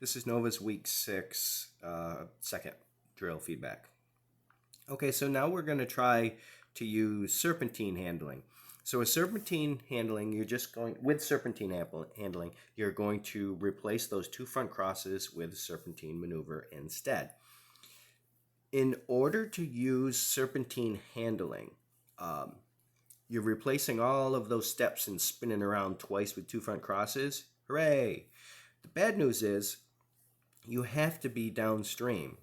This is Nova's week 6 second drill feedback. Okay, so now we're going to try to use serpentine handling. So with serpentine handling, you're going to replace those two front crosses with serpentine maneuver instead. In order to use serpentine handling, you're replacing all of those steps and spinning around twice with two front crosses. Hooray! The bad news is you have to be downstream,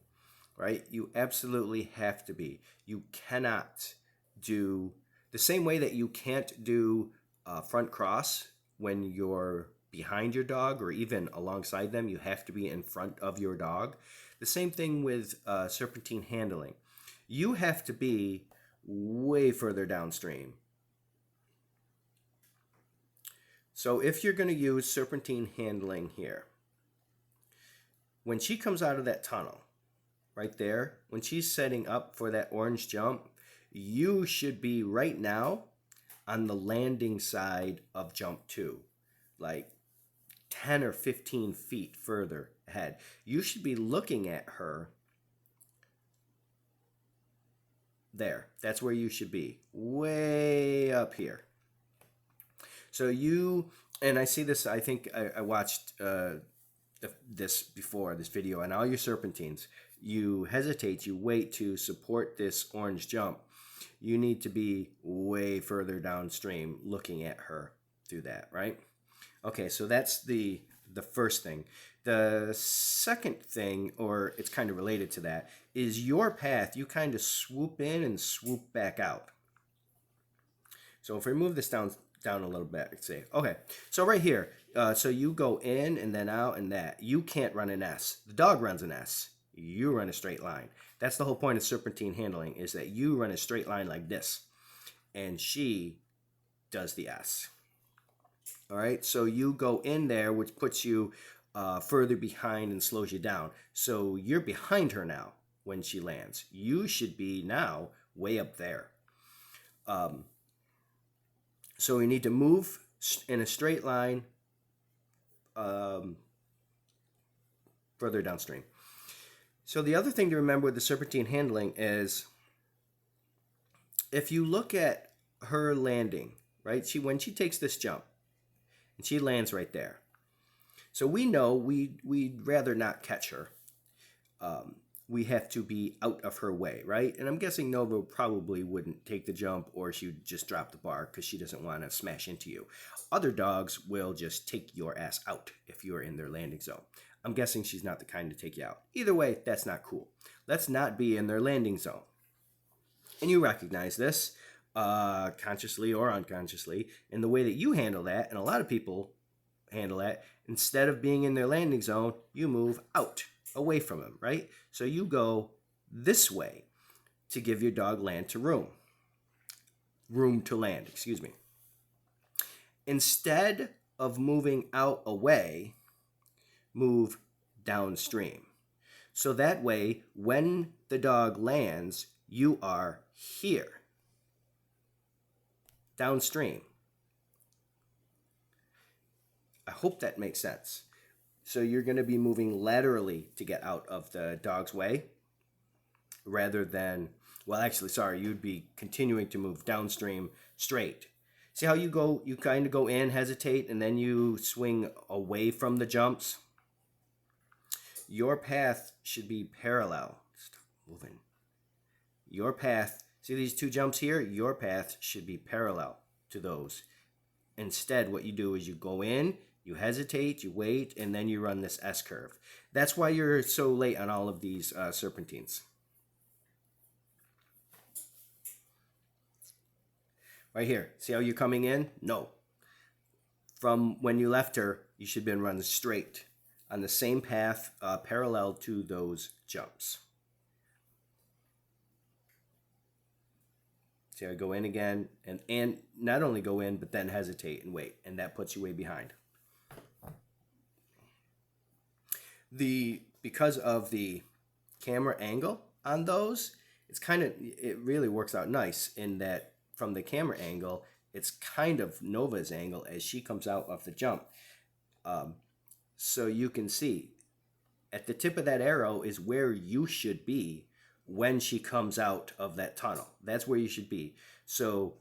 right? You absolutely have to be. You cannot do the same way that you can't do a front cross when you're behind your dog or even alongside them. You have to be in front of your dog. The same thing with serpentine handling. You have to be way further downstream. So if you're going to use serpentine handling here, when she comes out of that tunnel, right there, when she's setting up for that orange jump, you should be right now on the landing side of jump 2, like 10 or 15 feet further ahead. You should be looking at her there. That's where you should be, way up here. So and I see this, I think I watched this before, this video, and all your serpentines, you hesitate, you wait to support this orange jump. You need to be way further downstream looking at her through that, right? Okay, so that's the first thing. The second thing, or it's kind of related to that, is your path. You kind of swoop in and swoop back out. So if we move this down a little bit, say, okay, so right here, so you go in and then out and that. You can't run an S. The dog runs an S. You run a straight line. That's the whole point of serpentine handling, is that you run a straight line like this, and she does the S. All right, so you go in there, which puts you further behind and slows you down. So you're behind her now when she lands. You should be now way up there. So we need to move in a straight line further downstream. So the other thing to remember with the serpentine handling is if you look at her landing, right? When she takes this jump and she lands right there. So we know we'd rather not catch her. We have to be out of her way, right? And I'm guessing Nova probably wouldn't take the jump, or she would just drop the bar because she doesn't want to smash into you. Other dogs will just take your ass out if you're in their landing zone. I'm guessing she's not the kind to take you out. Either way, that's not cool. Let's not be in their landing zone. And you recognize this, consciously or unconsciously, in the way that you handle that, and a lot of people handle that. Instead of being in their landing zone, you move out, away from them, right? So you go this way to give your dog room to land, excuse me. Instead of moving out away, move downstream. So that way, when the dog lands, you are here, downstream. I hope that makes sense. So you're going to be moving laterally to get out of the dog's way rather than, well, actually, sorry, you'd be continuing to move downstream straight. See how you kind of go in, hesitate, and then you swing away from the jumps? Your path should be parallel. Stop moving. Your path, see these two jumps here? Your path should be parallel to those. Instead, what you do is you go in, you hesitate, you wait, and then you run this S-curve. That's why you're so late on all of these serpentines. Right here, see how you're coming in? No. From when you left her, you should have been running straight on the same path, parallel to those jumps. See how I go in again, and not only go in, but then hesitate and wait, and that puts you way behind. Because of the camera angle on those, it really works out nice in that from the camera angle, it's kind of Nova's angle as she comes out of the jump. So you can see at the tip of that arrow is where you should be when she comes out of that tunnel. That's where you should be. So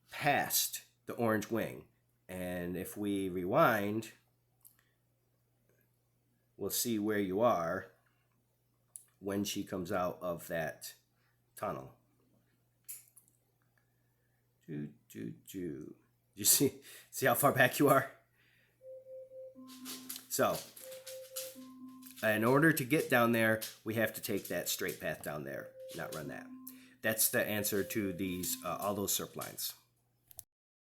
past the orange wing. And if we rewind, we'll see where you are when she comes out of that tunnel. You see how far back you are? So, in order to get down there, we have to take that straight path down there, not run that. That's the answer to these all those SERP lines.